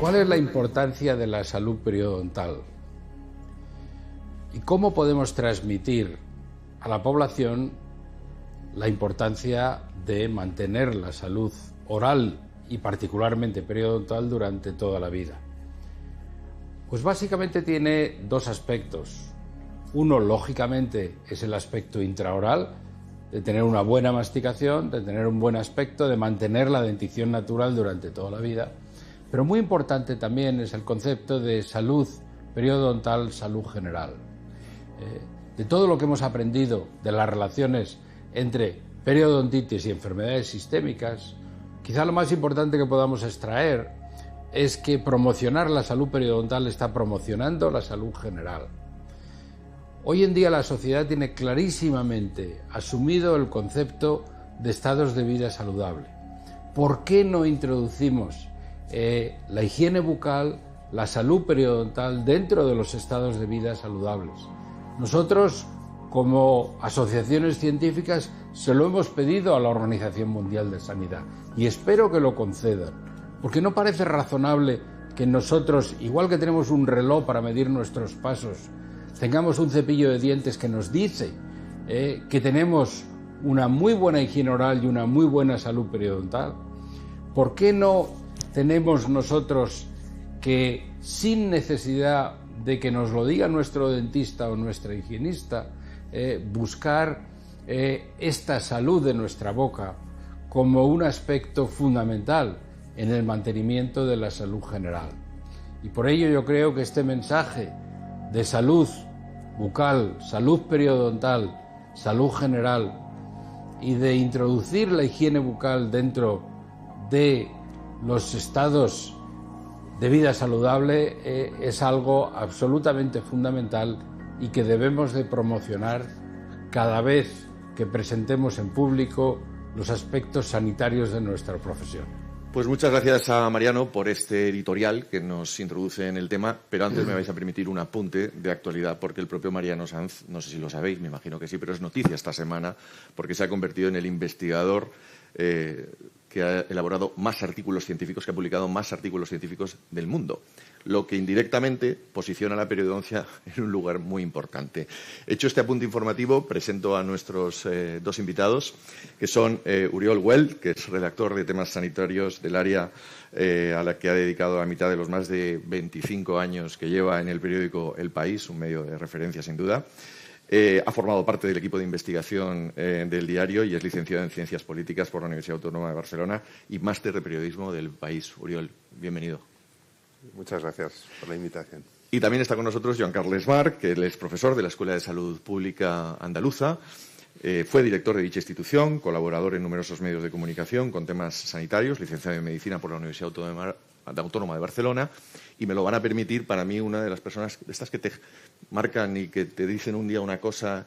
¿Cuál es la importancia de la salud periodontal? ¿Y cómo podemos transmitir a la población la importancia de mantener la salud oral y particularmente periodontal durante toda la vida? Pues básicamente tiene dos aspectos. Uno, lógicamente, es el aspecto intraoral, de tener una buena masticación, de tener un buen aspecto, de mantener la dentición natural durante toda la vida. Pero muy importante también es el concepto de salud periodontal, salud general. De todo lo que hemos aprendido de las relaciones entre periodontitis y enfermedades sistémicas, quizá lo más importante que podamos extraer es que promocionar la salud periodontal está promocionando la salud general. Hoy en día la sociedad tiene clarísimamente asumido el concepto de estados de vida saludable. ¿Por qué no introducimos la higiene bucal, la salud periodontal dentro de los estados de vida saludables? Nosotros, como asociaciones científicas, se lo hemos pedido a la Organización Mundial de Sanidad y espero que lo concedan, porque no parece razonable que nosotros, igual que tenemos un reloj para medir nuestros pasos, tengamos un cepillo de dientes que nos dice que tenemos una muy buena higiene oral y una muy buena salud periodontal. ¿Por qué no tenemos nosotros que, sin necesidad de que nos lo diga nuestro dentista o nuestra higienista, buscar esta salud de nuestra boca como un aspecto fundamental en el mantenimiento de la salud general? Y por ello yo creo que este mensaje de salud bucal, salud periodontal, salud general y de introducir la higiene bucal dentro de los estados de vida saludable es algo absolutamente fundamental y que debemos de promocionar cada vez que presentemos en público los aspectos sanitarios de nuestra profesión. Pues muchas gracias a Mariano por este editorial que nos introduce en el tema, pero antes me vais a permitir un apunte de actualidad porque el propio Mariano Sanz, no sé si lo sabéis, me imagino que sí, pero es noticia esta semana porque se ha convertido en el investigador que ha elaborado más artículos científicos, que ha publicado más artículos científicos del mundo, lo que indirectamente posiciona a la periodoncia en un lugar muy importante. Hecho este apunte informativo, presento a nuestros dos invitados, que son Uriol Güell, que es redactor de temas sanitarios del área a la que ha dedicado la mitad de los más de 25 años que lleva en el periódico El País, un medio de referencia sin duda. Ha formado parte del equipo de investigación del diario y es licenciado en Ciencias Políticas por la Universidad Autónoma de Barcelona y máster de Periodismo del País. Uriol, bienvenido. Muchas gracias por la invitación. Y también está con nosotros Joan Carles Marc, que él es profesor de la Escuela de Salud Pública Andaluza. Fue director de dicha institución, colaborador en numerosos medios de comunicación con temas sanitarios, licenciado en Medicina por la Universidad Autónoma de Barcelona, y me lo van a permitir, para mí, una de las personas de estas que te marcan y que te dicen un día una cosa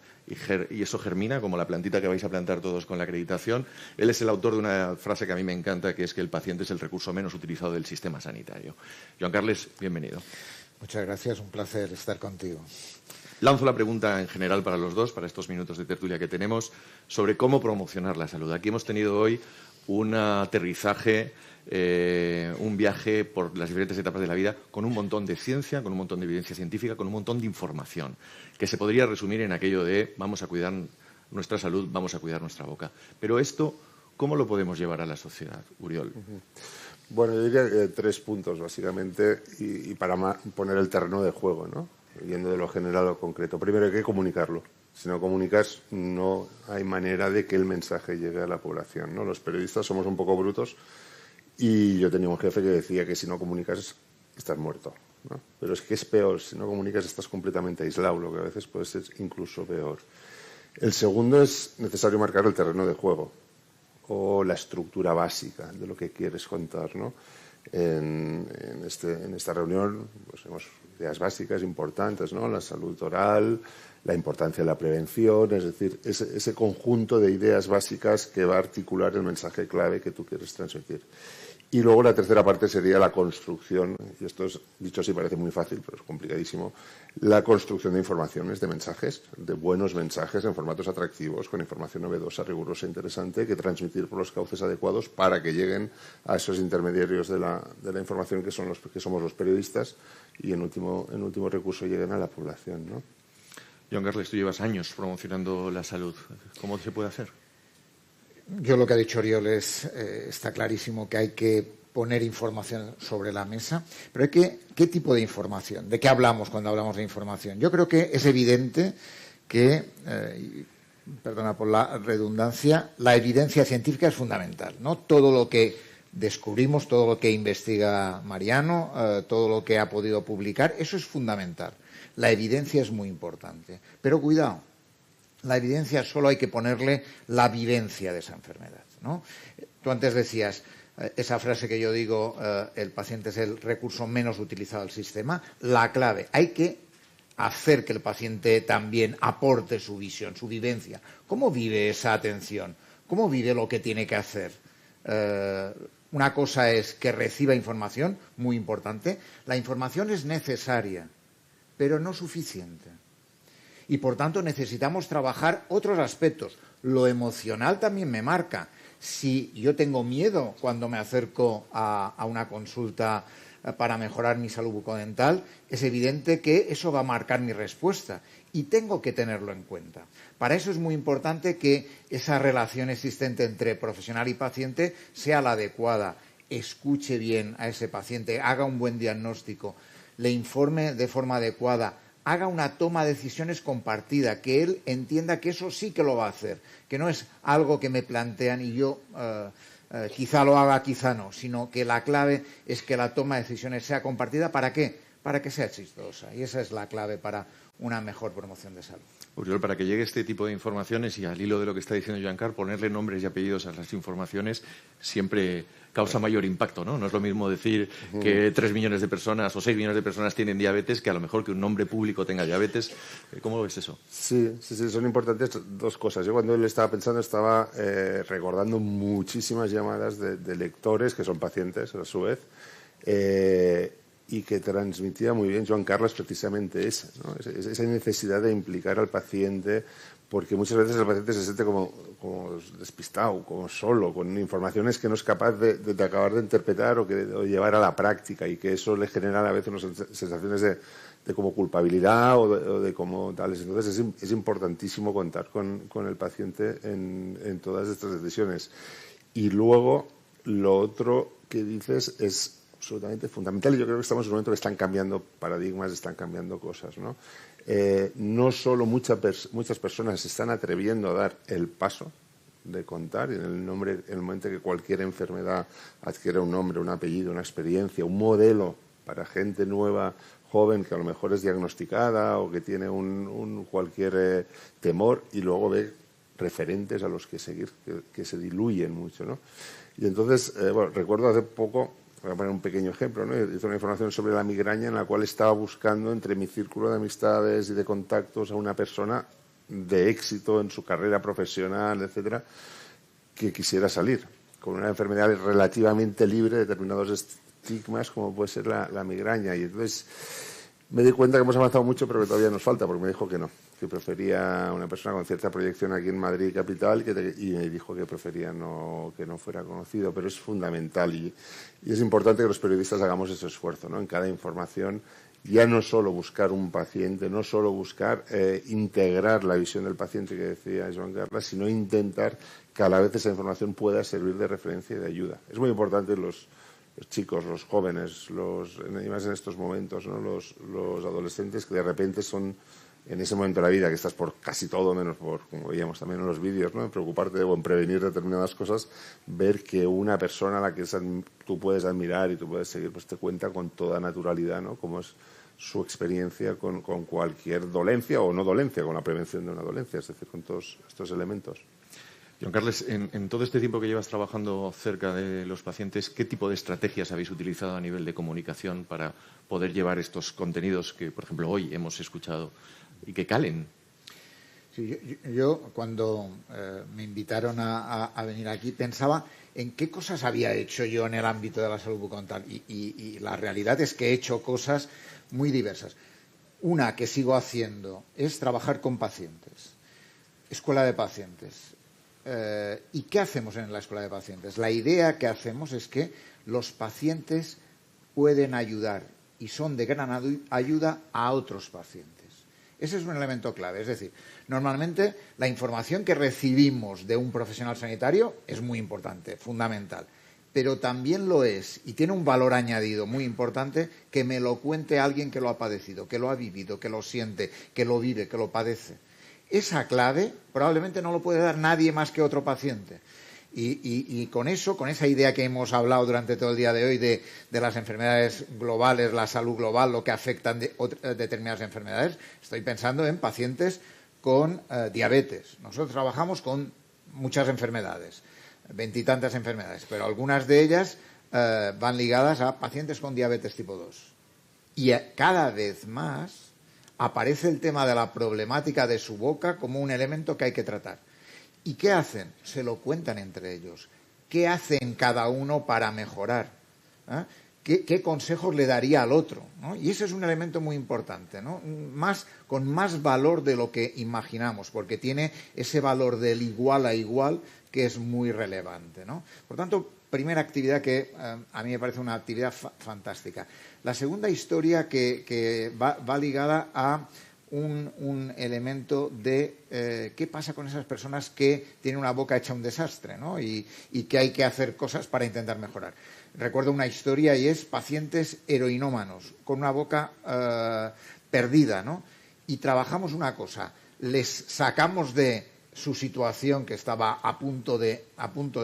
y eso germina, como la plantita que vais a plantar todos con la acreditación. Él es el autor de una frase que a mí me encanta, que es que el paciente es el recurso menos utilizado del sistema sanitario. Joan Carles, bienvenido. Muchas gracias, un placer estar contigo. Lanzo la pregunta en general para los dos, para estos minutos de tertulia que tenemos, sobre cómo promocionar la salud. Aquí hemos tenido hoy un aterrizaje, un viaje por las diferentes etapas de la vida con un montón de ciencia, con un montón de evidencia científica, con un montón de información, que se podría resumir en aquello de vamos a cuidar nuestra salud, vamos a cuidar nuestra boca. Pero esto, ¿cómo lo podemos llevar a la sociedad, Uriol? Bueno, yo diría que 3 puntos, básicamente, y para poner el terreno de juego, ¿no? Yendo de lo general a lo concreto. Primero hay que comunicarlo. Si no comunicas, no hay manera de que el mensaje llegue a la población, ¿no? Los periodistas somos un poco brutos y yo tenía un jefe que decía que si no comunicas estás muerto, ¿no? Pero es que es peor, si no comunicas estás completamente aislado, lo que a veces puede ser incluso peor. El segundo es necesario marcar el terreno de juego o la estructura básica de lo que quieres contar, ¿no? En esta reunión pues, hemos ideas básicas importantes, ¿no? La salud oral, la importancia de la prevención, es decir, ese conjunto de ideas básicas que va a articular el mensaje clave que tú quieres transmitir. Y luego la tercera parte sería la construcción, y esto es, dicho así parece muy fácil, pero es complicadísimo, la construcción de informaciones, de mensajes, de buenos mensajes en formatos atractivos, con información novedosa, rigurosa, interesante, que transmitir por los cauces adecuados para que lleguen a esos intermediarios de la información que somos los periodistas y en último recurso lleguen a la población, ¿no? Joan Carles, tú llevas años promocionando la salud. ¿Cómo se puede hacer? Yo lo que ha dicho Oriol está clarísimo que hay que poner información sobre la mesa, pero ¿qué tipo de información? ¿De qué hablamos cuando hablamos de información? Yo creo que es evidente que, perdona por la redundancia, la evidencia científica es fundamental, ¿no? Todo lo que descubrimos, todo lo que investiga Mariano, todo lo que ha podido publicar, eso es fundamental. La evidencia es muy importante, pero cuidado. La evidencia solo hay que ponerle la vivencia de esa enfermedad, ¿no? Tú antes decías, esa frase que yo digo, el paciente es el recurso menos utilizado del sistema. La clave, hay que hacer que el paciente también aporte su visión, su vivencia. ¿Cómo vive esa atención? ¿Cómo vive lo que tiene que hacer? Una cosa es que reciba información, muy importante. La información es necesaria, pero no suficiente. Y, por tanto, necesitamos trabajar otros aspectos. Lo emocional también me marca. Si yo tengo miedo cuando me acerco a una consulta para mejorar mi salud bucodental, es evidente que eso va a marcar mi respuesta y tengo que tenerlo en cuenta. Para eso es muy importante que esa relación existente entre profesional y paciente sea la adecuada. Escuche bien a ese paciente, haga un buen diagnóstico, le informe de forma adecuada, haga una toma de decisiones compartida, que él entienda que eso sí que lo va a hacer, que no es algo que me plantean y yo quizá lo haga, quizá no, sino que la clave es que la toma de decisiones sea compartida. ¿Para qué? Para que sea exitosa. Y esa es la clave para una mejor promoción de salud. Oriol, para que llegue este tipo de informaciones y al hilo de lo que está diciendo Joan Carles, ponerle nombres y apellidos a las informaciones siempre causa mayor impacto, ¿no? No es lo mismo decir que 3 millones de personas o 6 millones de personas tienen diabetes que a lo mejor que un nombre público tenga diabetes. ¿Cómo ves eso? Sí, son importantes dos cosas. Yo cuando él estaba pensando estaba recordando muchísimas llamadas de lectores que son pacientes a su vez y que transmitía muy bien Joan Carles precisamente ¿no? Esa necesidad de implicar al paciente, porque muchas veces el paciente se siente como despistado, como solo, con informaciones que no es capaz de acabar de interpretar o llevar a la práctica, y que eso le genera a veces unas sensaciones de como culpabilidad o de como tales. Entonces es importantísimo contar con el paciente en todas estas decisiones. Y luego lo otro que dices es absolutamente fundamental, y yo creo que estamos en un momento que están cambiando paradigmas, están cambiando cosas, ¿no? No solo muchas personas se están atreviendo a dar el paso de contar, y en el momento que cualquier enfermedad adquiere un nombre, un apellido, una experiencia, un modelo para gente nueva, joven, que a lo mejor es diagnosticada o que tiene cualquier temor, y luego ve referentes a los que seguir, que se diluyen mucho, ¿no? Y entonces, recuerdo hace poco, voy a poner un pequeño ejemplo, ¿no? Hice una información sobre la migraña en la cual estaba buscando entre mi círculo de amistades y de contactos a una persona de éxito en su carrera profesional, etcétera, que quisiera salir con una enfermedad relativamente libre de determinados estigmas como puede ser la migraña. Y entonces me di cuenta que hemos avanzado mucho, pero que todavía nos falta, porque me dijo que no, que prefería una persona con cierta proyección aquí en Madrid capital, y me dijo que prefería que no fuera conocido. Pero es fundamental y es importante que los periodistas hagamos ese esfuerzo, ¿no? En cada información, ya no solo buscar un paciente, no solo buscar integrar la visión del paciente que decía Joan Carles, sino intentar que a la vez esa información pueda servir de referencia y de ayuda. Es muy importante los chicos, los jóvenes, y más en estos momentos, ¿no? Los adolescentes, que de repente son en ese momento de la vida que estás por casi todo, menos por, como veíamos también en los vídeos, ¿no? En preocuparte o en prevenir determinadas cosas, ver que una persona a la que tú puedes admirar y tú puedes seguir, pues te cuenta con toda naturalidad, ¿no? Cómo es su experiencia con cualquier dolencia o no dolencia, con la prevención de una dolencia, es decir, con todos estos elementos. Joan Carles, en todo este tiempo que llevas trabajando cerca de los pacientes, ¿qué tipo de estrategias habéis utilizado a nivel de comunicación para poder llevar estos contenidos que, por ejemplo, hoy hemos escuchado y que calen? Sí, yo cuando me invitaron a venir aquí pensaba en qué cosas había hecho yo en el ámbito de la salud bucodental y la realidad es que he hecho cosas muy diversas. Una que sigo haciendo es trabajar con pacientes, escuela de pacientes. ¿Y qué hacemos en la escuela de pacientes? La idea que hacemos es que los pacientes pueden ayudar y son de gran ayuda a otros pacientes. Ese es un elemento clave. Es decir, normalmente la información que recibimos de un profesional sanitario es muy importante, fundamental. Pero también lo es, y tiene un valor añadido muy importante, que me lo cuente alguien que lo ha padecido, que lo ha vivido, que lo siente, que lo vive, que lo padece. Esa clave probablemente no lo puede dar nadie más que otro paciente. Y con eso, con esa idea que hemos hablado durante todo el día de hoy de las enfermedades globales, la salud global, lo que afectan determinadas enfermedades, estoy pensando en pacientes con diabetes. Nosotros trabajamos con muchas enfermedades, 20 y tantas enfermedades, pero algunas de ellas van ligadas a pacientes con diabetes tipo 2. Y cada vez más aparece el tema de la problemática de su boca como un elemento que hay que tratar. ¿Y qué hacen? Se lo cuentan entre ellos. ¿Qué hacen cada uno para mejorar? ¿Qué consejos le daría al otro? ¿No? Y ese es un elemento muy importante, ¿no? Con más valor de lo que imaginamos, porque tiene ese valor del igual a igual que es muy relevante, ¿no? Por tanto, primera actividad que a mí me parece una actividad fantástica. La segunda historia que va ligada a un elemento de qué pasa con esas personas que tienen una boca hecha un desastre, ¿no? Y que hay que hacer cosas para intentar mejorar. Recuerdo una historia y es pacientes heroinómanos con una boca perdida, ¿no? Y trabajamos una cosa, les sacamos de su situación que estaba a punto de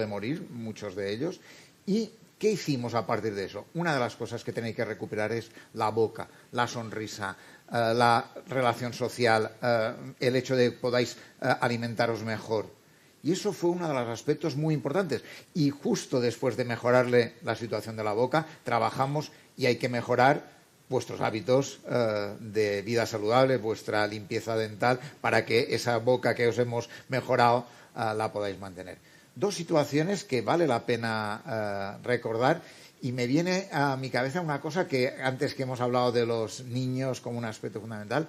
morir, muchos de ellos, y ¿qué hicimos a partir de eso? Una de las cosas que tenéis que recuperar es la boca, la sonrisa, la relación social, el hecho de que podáis alimentaros mejor. Y eso fue uno de los aspectos muy importantes. Y justo después de mejorarle la situación de la boca, trabajamos y hay que mejorar vuestros hábitos de vida saludable, vuestra limpieza dental, para que esa boca que os hemos mejorado la podáis mantener. Dos situaciones que vale la pena recordar. Y me viene a mi cabeza una cosa que antes que hemos hablado de los niños como un aspecto fundamental,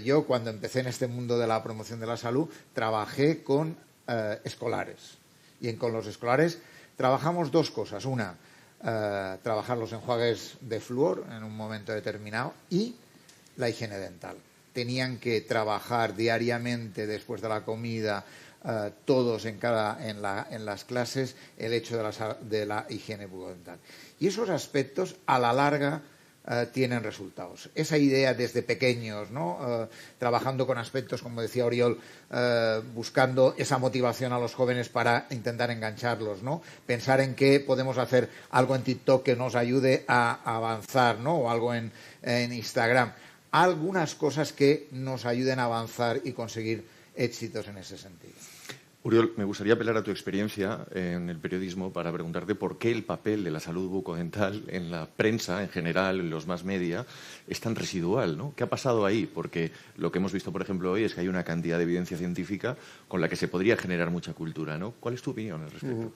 yo cuando empecé en este mundo de la promoción de la salud trabajé con escolares. Y con los escolares trabajamos dos cosas. Una, trabajar los enjuagues de flúor en un momento determinado y la higiene dental. Tenían que trabajar diariamente después de la comida, todos en las clases, el hecho de la higiene bucodental. Y esos aspectos a la larga tienen resultados. Esa idea desde pequeños, ¿no? Trabajando con aspectos, como decía Oriol, buscando esa motivación a los jóvenes para intentar engancharlos, ¿no? Pensar en que podemos hacer algo en TikTok que nos ayude a avanzar, ¿no? O algo en Instagram. Algunas cosas que nos ayuden a avanzar y conseguir éxitos en ese sentido. Oriol, me gustaría apelar a tu experiencia en el periodismo para preguntarte por qué el papel de la salud bucodental en la prensa en general, en los mass media, es tan residual, ¿no? ¿Qué ha pasado ahí? Porque lo que hemos visto, por ejemplo, hoy es que hay una cantidad de evidencia científica con la que se podría generar mucha cultura, ¿no? ¿Cuál es tu opinión al respecto?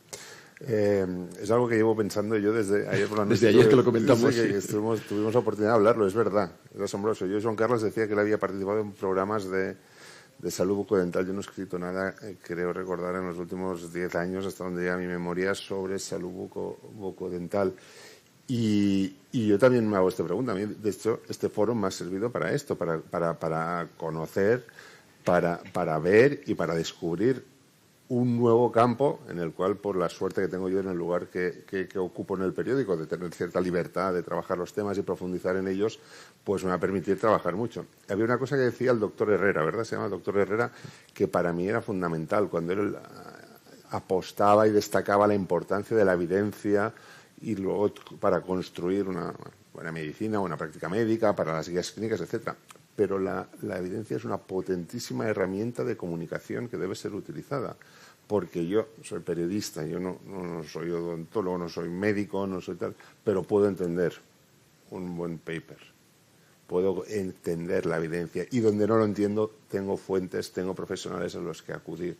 Es algo que llevo pensando yo desde ayer por la noche. Desde ayer que lo comentamos. Que tuvimos la oportunidad de hablarlo, es verdad, es asombroso. Yo, Joan Carles, decía que él había participado en programas de salud bucodental. Yo no he escrito nada, creo recordar, en los últimos 10 años, hasta donde llega mi memoria, sobre salud bucodental. Y yo también me hago esta pregunta. A mí, de hecho, este foro me ha servido para esto, para conocer, para ver y para descubrir un nuevo campo en el cual, por la suerte que tengo yo en el lugar que ocupo en el periódico, de tener cierta libertad de trabajar los temas y profundizar en ellos, pues me va a permitir trabajar mucho. Había una cosa que decía el doctor Herrera, ¿verdad? Se llama el doctor Herrera, que para mí era fundamental, cuando él apostaba y destacaba la importancia de la evidencia y luego para construir una buena medicina, una práctica médica, para las guías clínicas, etcétera. Pero la evidencia es una potentísima herramienta de comunicación que debe ser utilizada. Porque yo soy periodista, yo no soy odontólogo, no soy médico, no soy tal, pero puedo entender un buen paper, puedo entender la evidencia, y donde no lo entiendo tengo fuentes, tengo profesionales a los que acudir.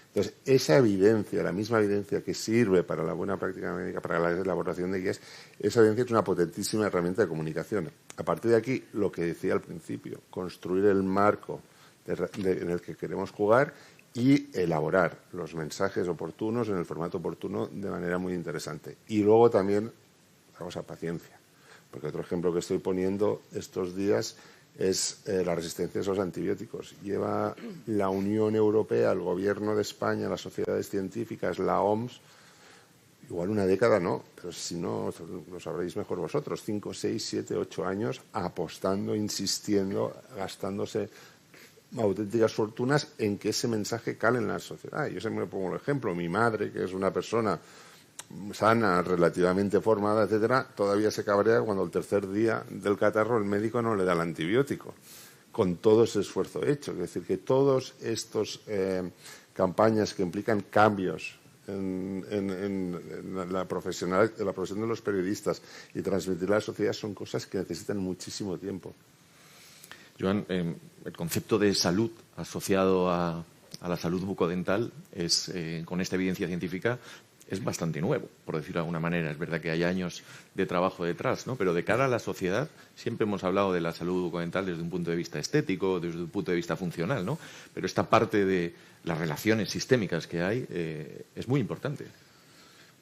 Entonces, esa evidencia, la misma evidencia que sirve para la buena práctica médica, para la elaboración de guías, esa evidencia es una potentísima herramienta de comunicación. A partir de aquí, lo que decía al principio, construir el marco en el que queremos jugar y elaborar los mensajes oportunos en el formato oportuno de manera muy interesante. Y luego también, vamos a paciencia, porque otro ejemplo que estoy poniendo estos días es la resistencia a esos antibióticos. Lleva la Unión Europea, el Gobierno de España, las sociedades científicas, la OMS, igual una década no, pero si no lo sabréis mejor vosotros, 5, 6, 7, 8 años apostando, insistiendo, gastándose auténticas fortunas en que ese mensaje cale en la sociedad. Yo siempre me pongo el ejemplo, mi madre, que es una persona sana, relativamente formada, etcétera, todavía se cabrea cuando el tercer día del catarro el médico no le da el antibiótico, con todo ese esfuerzo hecho. Es decir, que todos estos campañas que implican cambios en la profesión de los periodistas y transmitir a la sociedad son cosas que necesitan muchísimo tiempo. Joan, el concepto de salud asociado a la salud bucodental es, con esta evidencia científica, es bastante nuevo, por decirlo de alguna manera. Es verdad que hay años de trabajo detrás, ¿no? Pero de cara a la sociedad siempre hemos hablado de la salud bucodental desde un punto de vista estético, desde un punto de vista funcional, ¿no? Pero esta parte de las relaciones sistémicas que hay es muy importante.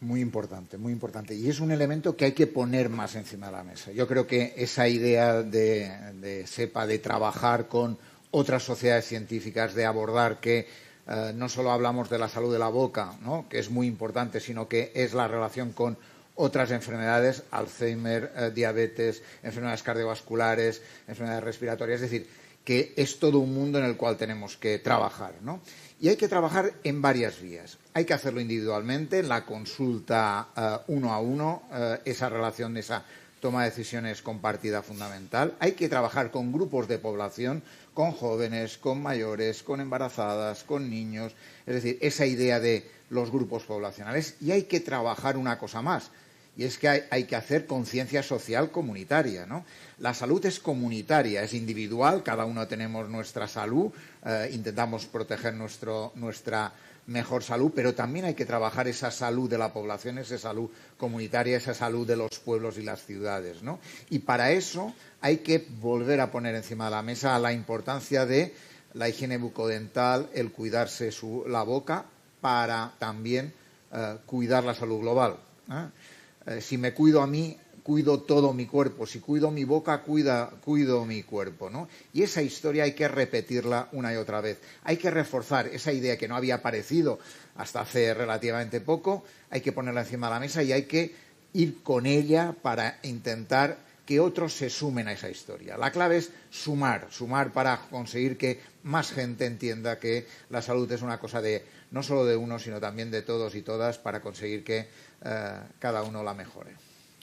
Muy importante, muy importante. Y es un elemento que hay que poner más encima de la mesa. Yo creo que esa idea de SEPA, de trabajar con otras sociedades científicas, de abordar que no solo hablamos de la salud de la boca, ¿no?, que es muy importante, sino que es la relación con otras enfermedades, Alzheimer, diabetes, enfermedades cardiovasculares, enfermedades respiratorias. Es decir, que es todo un mundo en el cual tenemos que trabajar, ¿no? Y hay que trabajar en varias vías. Hay que hacerlo individualmente, en la consulta uno a uno, esa relación, esa toma de decisiones compartida fundamental. Hay que trabajar con grupos de población, con jóvenes, con mayores, con embarazadas, con niños. Es decir, esa idea de los grupos poblacionales. Y hay que trabajar una cosa más, y es que hay que hacer conciencia social comunitaria, ¿no? La salud es comunitaria, es individual, cada uno tenemos nuestra salud, intentamos proteger nuestra mejor salud, pero también hay que trabajar esa salud de la población, esa salud comunitaria, esa salud de los pueblos y las ciudades, ¿no? Y para eso hay que volver a poner encima de la mesa la importancia de la higiene bucodental, el cuidarse la boca, para también cuidar la salud global, ¿eh? Si me cuido a mí, cuido todo mi cuerpo. Si cuido mi boca, cuido mi cuerpo, ¿no? Y esa historia hay que repetirla una y otra vez. Hay que reforzar esa idea que no había aparecido hasta hace relativamente poco. Hay que ponerla encima de la mesa y hay que ir con ella para intentar que otros se sumen a esa historia. La clave es sumar para conseguir que más gente entienda que la salud es una cosa de no solo de uno, sino también de todos y todas, para conseguir que cada uno la mejore.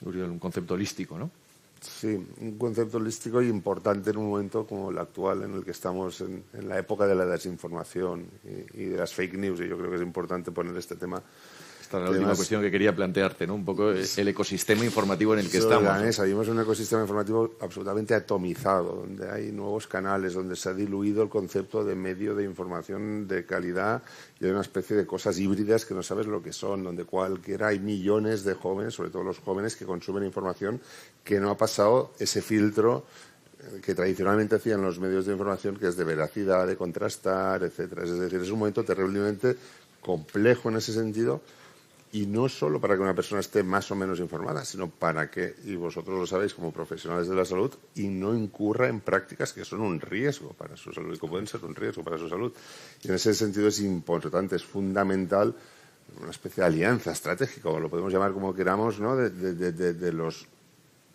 Uriol, un concepto holístico, ¿no? Sí, un concepto holístico y importante en un momento como el actual, en el que estamos en la época de la desinformación y de las fake news, y yo creo que es importante poner este tema. Esta es la última cuestión que quería plantearte, ¿no? Un poco el ecosistema informativo en el que estamos. La mesa. Vivimos en un ecosistema informativo absolutamente atomizado, donde hay nuevos canales, donde se ha diluido el concepto de medio de información de calidad y hay una especie de cosas híbridas que no sabes lo que son, donde hay millones de jóvenes, sobre todo los jóvenes, que consumen información que no ha pasado ese filtro que tradicionalmente hacían los medios de información, que es de veracidad, de contrastar, etcétera. Es decir, es un momento terriblemente complejo en ese sentido. Y no solo para que una persona esté más o menos informada, sino para que, y vosotros lo sabéis como profesionales de la salud, y no incurra en prácticas que son un riesgo para su salud, y que pueden ser un riesgo para su salud. Y en ese sentido es importante, es fundamental una especie de alianza estratégica, o lo podemos llamar como queramos, ¿no?, de las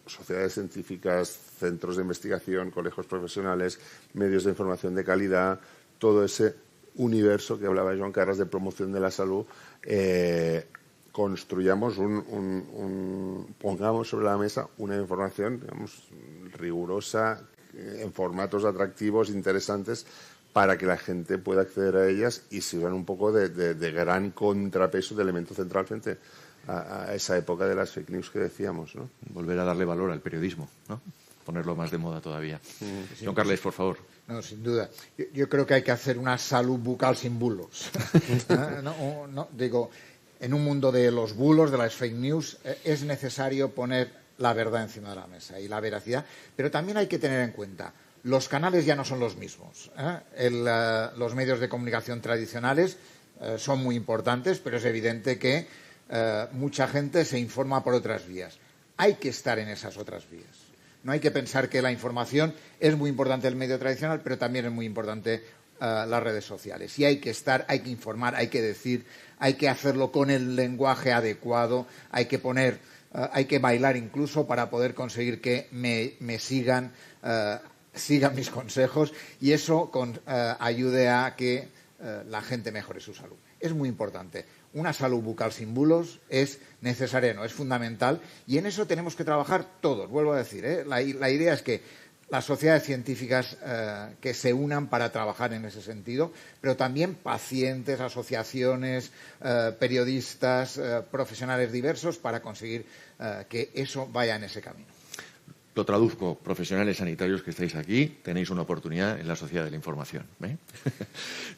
sociedades científicas, centros de investigación, colegios profesionales, medios de información de calidad, todo ese universo que hablaba Joan Carras de promoción de la salud. Construyamos pongamos sobre la mesa una información, digamos, rigurosa, en formatos atractivos, interesantes, para que la gente pueda acceder a ellas y sirvan un poco de gran contrapeso, de elemento central frente a esa época de las fake news que decíamos, ¿no? Volver a darle valor al periodismo, ¿no? ponerlo más de moda todavía. Joan Carles, por favor. No, sin duda. Yo creo que hay que hacer una salud bucal sin bulos. Digo, en un mundo de los bulos, de las fake news, es necesario poner la verdad encima de la mesa y la veracidad, pero también hay que tener en cuenta, los canales ya no son los mismos. Los medios de comunicación tradicionales son muy importantes, pero es evidente que mucha gente se informa por otras vías. Hay que estar en esas otras vías. No hay que pensar que la información es muy importante el medio tradicional, pero también es muy importante las redes sociales. Y hay que estar, hay que informar, hay que decir, hay que hacerlo con el lenguaje adecuado, hay que poner, hay que bailar incluso para poder conseguir que me sigan mis consejos y eso ayude a que la gente mejore su salud. Es muy importante. Una salud bucal sin bulos es necesaria, no, es fundamental y en eso tenemos que trabajar todos, vuelvo a decir. La idea es que las sociedades científicas que se unan para trabajar en ese sentido, pero también pacientes, asociaciones, periodistas, profesionales diversos para conseguir que eso vaya en ese camino. Lo traduzco, profesionales sanitarios que estáis aquí, tenéis una oportunidad en la sociedad de la información.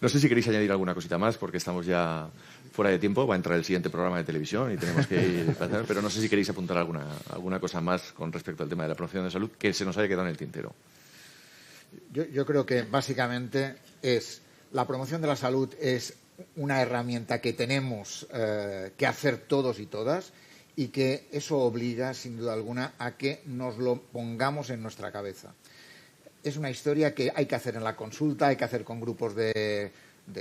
No sé si queréis añadir alguna cosita más, porque estamos ya fuera de tiempo, va a entrar el siguiente programa de televisión y tenemos que ir, pero no sé si queréis apuntar alguna cosa más con respecto al tema de la promoción de salud que se nos haya quedado en el tintero. Yo creo que básicamente la promoción de la salud es una herramienta que tenemos que hacer todos y todas, y que eso obliga, sin duda alguna, a que nos lo pongamos en nuestra cabeza. Es una historia que hay que hacer en la consulta, hay que hacer con grupos de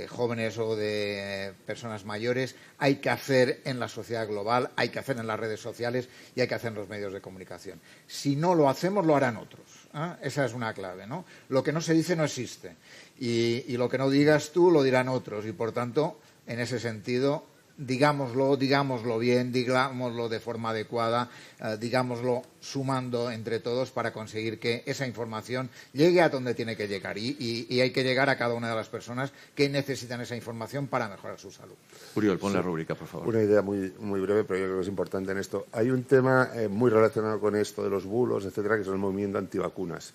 jóvenes o de personas mayores, hay que hacer en la sociedad global, hay que hacer en las redes sociales y hay que hacer en los medios de comunicación. Si no lo hacemos, lo harán otros. Esa es una clave, ¿no? Lo que no se dice no existe y lo que no digas tú lo dirán otros y, por tanto, en ese sentido, digámoslo bien, digámoslo de forma adecuada, digámoslo sumando entre todos para conseguir que esa información llegue a donde tiene que llegar y hay que llegar a cada una de las personas que necesitan esa información para mejorar su salud. Uriol, pon la rúbrica, por favor. Una idea muy breve, pero yo creo que es importante en esto. Hay un tema muy relacionado con esto de los bulos, etcétera, que es el movimiento antivacunas.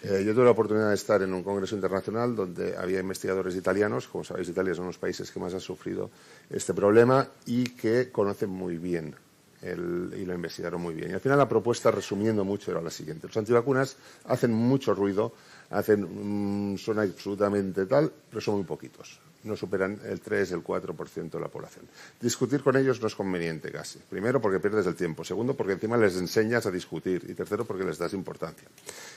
Yo tuve la oportunidad de estar en un congreso internacional donde había investigadores italianos. Como sabéis, Italia es uno de los países que más ha sufrido este problema y que conocen muy bien y lo investigaron muy bien. Y al final la propuesta, resumiendo mucho, era la siguiente. Los antivacunas hacen mucho ruido, son absolutamente tal, pero son muy poquitos. No superan el 3, el 4% de la población. Discutir con ellos no es conveniente casi. Primero, porque pierdes el tiempo. Segundo, porque encima les enseñas a discutir. Y tercero, porque les das importancia.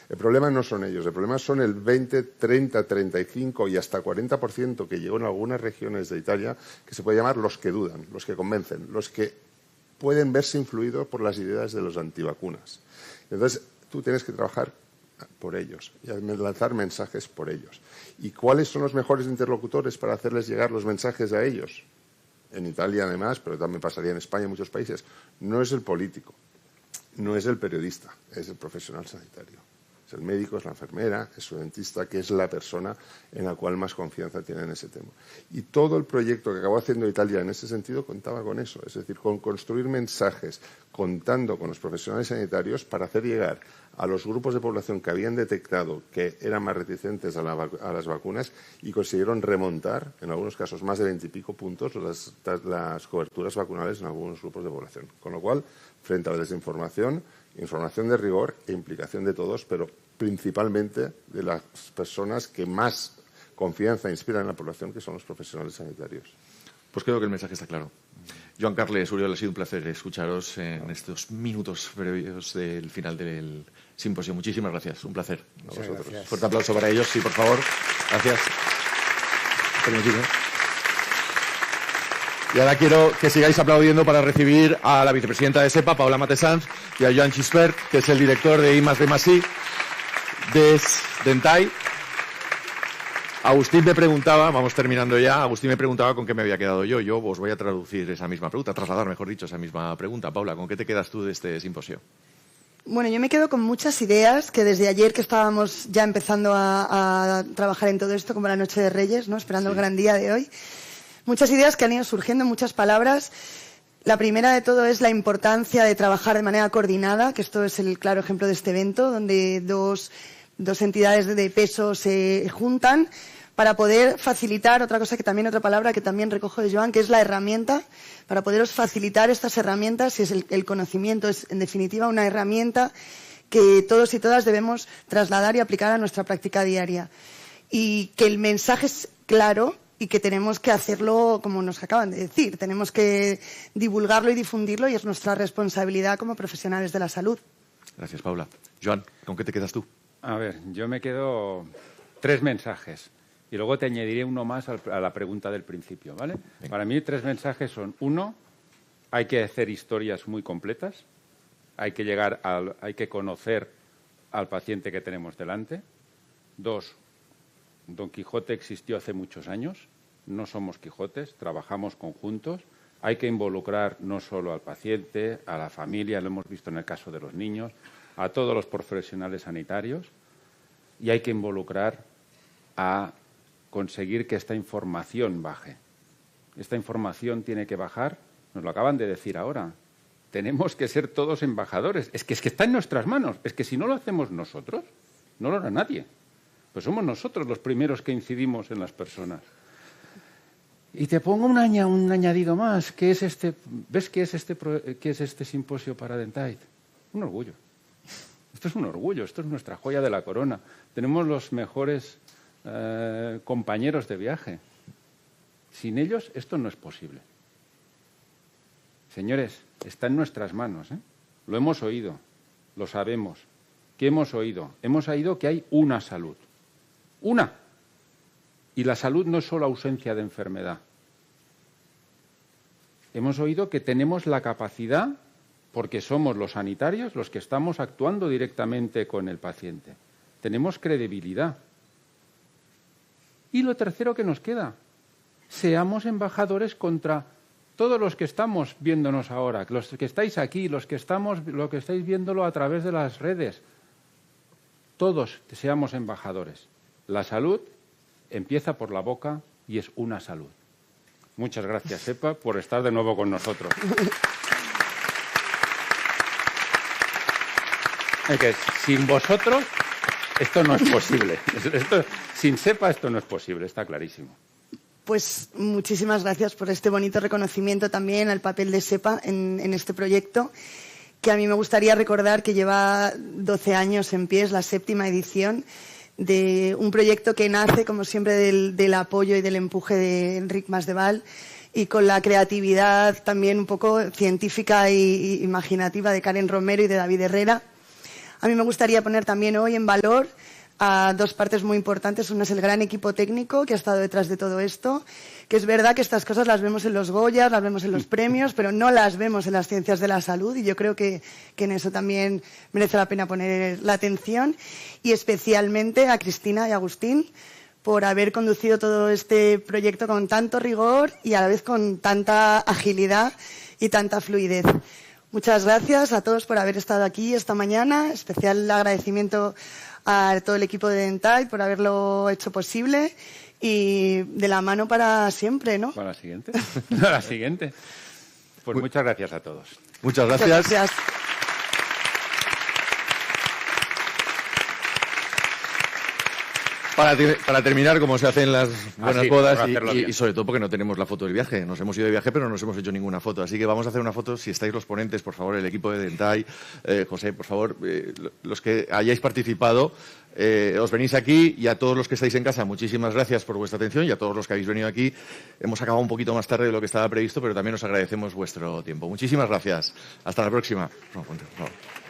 El problema no son ellos. El problema son el 20, 30, 35 y hasta 40% que llegó en algunas regiones de Italia, que se puede llamar los que dudan, los que convencen, los que pueden verse influidos por las ideas de los antivacunas. Entonces, tú tienes que trabajar por ellos y lanzar mensajes por ellos. ¿Y cuáles son los mejores interlocutores para hacerles llegar los mensajes a ellos? En Italia, además, pero también pasaría en España y en muchos países. No es el político, no es el periodista, es el profesional sanitario. Es el médico, es la enfermera, es su dentista, que es la persona en la cual más confianza tiene en ese tema. Y todo el proyecto que acabó haciendo Italia en ese sentido contaba con eso, es decir, con construir mensajes, contando con los profesionales sanitarios para hacer llegar a los grupos de población que habían detectado que eran más reticentes a las vacunas y consiguieron remontar, en algunos casos más de 20 y pico puntos, las coberturas vacunales en algunos grupos de población. Con lo cual, frente a la desinformación, información de rigor e implicación de todos, pero principalmente de las personas que más confianza inspiran en la población, que son los profesionales sanitarios. Pues creo que el mensaje está claro. Joan Carles, Uriol, ha sido un placer escucharos en estos minutos previos del final del simposio. Muchísimas gracias, un placer. A vosotros. Gracias. Fuerte aplauso para ellos, sí, por favor. Gracias. Permitidme. Y ahora quiero que sigáis aplaudiendo para recibir a la vicepresidenta de SEPA, Paula Matesanz, y a Joan Gispert, que es el director de I+D+I de Dentai. Agustín me preguntaba, vamos terminando ya, Agustín me preguntaba con qué me había quedado yo. Yo os voy a traducir esa misma pregunta, trasladar, mejor dicho, esa misma pregunta. Paula, ¿con qué te quedas tú de este simposio? Bueno, yo me quedo con muchas ideas que desde ayer que estábamos ya empezando a trabajar en todo esto, como la Noche de Reyes, ¿no? Esperando el gran día de hoy. Muchas ideas que han ido surgiendo, muchas palabras. La primera de todo es la importancia de trabajar de manera coordinada, que esto es el claro ejemplo de este evento, donde dos entidades de peso se juntan para poder facilitar otra palabra que también recojo de Joan, que es la herramienta, para poderos facilitar estas herramientas, y es el conocimiento, es en definitiva una herramienta que todos y todas debemos trasladar y aplicar a nuestra práctica diaria. Y que el mensaje es claro y que tenemos que hacerlo como nos acaban de decir. Tenemos que divulgarlo y difundirlo y es nuestra responsabilidad como profesionales de la salud. Gracias, Paula. Joan, ¿con qué te quedas tú? A ver, yo me quedo 3 mensajes y luego te añadiré uno más a la pregunta del principio, ¿vale? Venga. Para mí 3 mensajes son: 1, hay que hacer historias muy completas, hay que conocer al paciente que tenemos delante. 2, Don Quijote existió hace muchos años, no somos Quijotes, trabajamos conjuntos, hay que involucrar no solo al paciente, a la familia, lo hemos visto en el caso de los niños, a todos los profesionales sanitarios, y hay que involucrar a conseguir que esta información baje. Esta información tiene que bajar, nos lo acaban de decir ahora, tenemos que ser todos embajadores, es que está en nuestras manos, es que si no lo hacemos nosotros, no lo hará nadie. Pues somos nosotros los primeros que incidimos en las personas. Y te pongo un añadido más. ¿Qué es este? ¿Ves qué es este simposio para Dentaid? Un orgullo. Esto es un orgullo, esto es nuestra joya de la corona. Tenemos los mejores compañeros de viaje. Sin ellos esto no es posible. Señores, está en nuestras manos, ¿eh? Lo hemos oído, lo sabemos. ¿Qué hemos oído? Hemos oído que hay una salud. Una. Y la salud no es solo ausencia de enfermedad. Hemos oído que tenemos la capacidad, porque somos los sanitarios los que estamos actuando directamente con el paciente. Tenemos credibilidad. Y lo tercero que nos queda, seamos embajadores contra todos los que estamos viéndonos ahora, los que estáis aquí, los que estáis viéndolo a través de las redes. Todos seamos embajadores. La salud empieza por la boca y es una salud. Muchas gracias, Sepa, por estar de nuevo con nosotros. Es que sin vosotros esto no es posible. Sin Sepa esto no es posible, está clarísimo. Pues muchísimas gracias por este bonito reconocimiento también al papel de Sepa en este proyecto, que a mí me gustaría recordar que lleva 12 años en pie, es la 7ª edición de un proyecto que nace, como siempre, del apoyo y del empuje de Enric Masdeval y con la creatividad también un poco científica e imaginativa de Karen Romero y de David Herrera. A mí me gustaría poner también hoy en valor a 2 partes muy importantes. Una es el gran equipo técnico que ha estado detrás de todo esto, que es verdad que estas cosas las vemos en los Goyas, las vemos en los premios, pero no las vemos en las ciencias de la salud, y yo creo que en eso también merece la pena poner la atención, y especialmente a Cristina y Agustín por haber conducido todo este proyecto con tanto rigor y a la vez con tanta agilidad y tanta fluidez. Muchas gracias a todos por haber estado aquí esta mañana. Especial agradecimiento a todo el equipo de Dentaid por haberlo hecho posible, y de la mano para siempre, ¿no? Para la siguiente. Para la siguiente. Pues muchas gracias a todos. Muchas gracias. Muchas gracias. Para terminar, como se hacen las buenas bodas, y sobre todo porque no tenemos la foto del viaje. Nos hemos ido de viaje, pero no nos hemos hecho ninguna foto. Así que vamos a hacer una foto. Si estáis los ponentes, por favor, el equipo de Dentaid, José, por favor, los que hayáis participado, os venís aquí, y a todos los que estáis en casa, muchísimas gracias por vuestra atención, y a todos los que habéis venido aquí. Hemos acabado un poquito más tarde de lo que estaba previsto, pero también os agradecemos vuestro tiempo. Muchísimas gracias. Hasta la próxima. No, ponte, por favor.